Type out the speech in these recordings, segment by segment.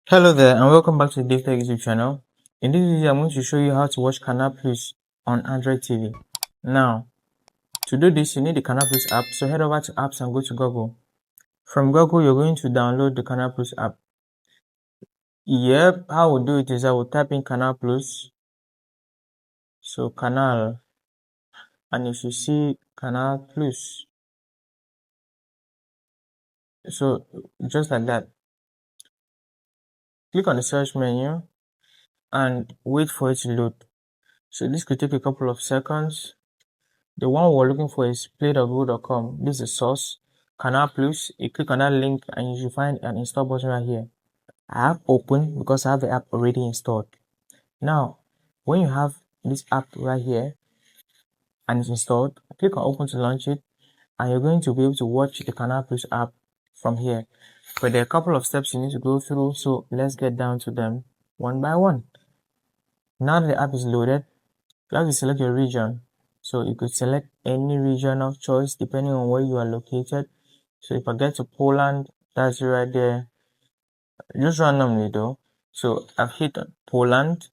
Hello there and welcome back to the DaveTech YouTube channel. In this video, I'm going to show you how to watch Canal Plus on Android TV. Now, to do this, you need the Canal Plus app, so head over to apps and go to Google. From Google, you're going to download the Canal Plus app. Yep, how we'll do it is I will type in Canal Plus, so Canal, and if you see Canal Plus, so just like that, click on the search menu and wait for it to load. So this could take a couple of seconds. The one we're looking for is play.google.com. This is the source. Canal Plus. You click on that link and you should find an install button right here. I have open because I have the app already installed. Now, when you have this app right here and it's installed, click on open to launch it, and you're going to be able to watch the Canal Plus app from here. But there are a couple of steps you need to go through, so let's get down to them one by one. Now that the app is loaded, you have to select your region. So you could select any region of choice depending on where you are located. So if I get to Poland, that's right there. Just randomly though. So I've hit Poland.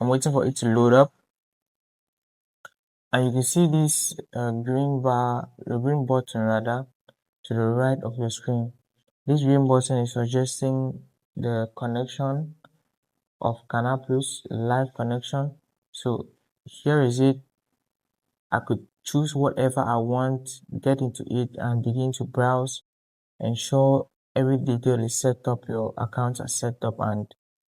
I'm waiting for it to load up. And you can see this green button rather, to the right of your screen. This green button is suggesting the connection of Canal Plus, live connection. So here is it. I could choose whatever I want, get into it and begin to browse, ensure every detail is set up, your accounts are set up, and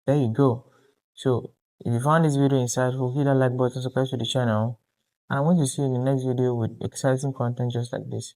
there you go. So if you found this video insightful, hit that like button, subscribe to the channel, and I want to see you in the next video with exciting content just like this.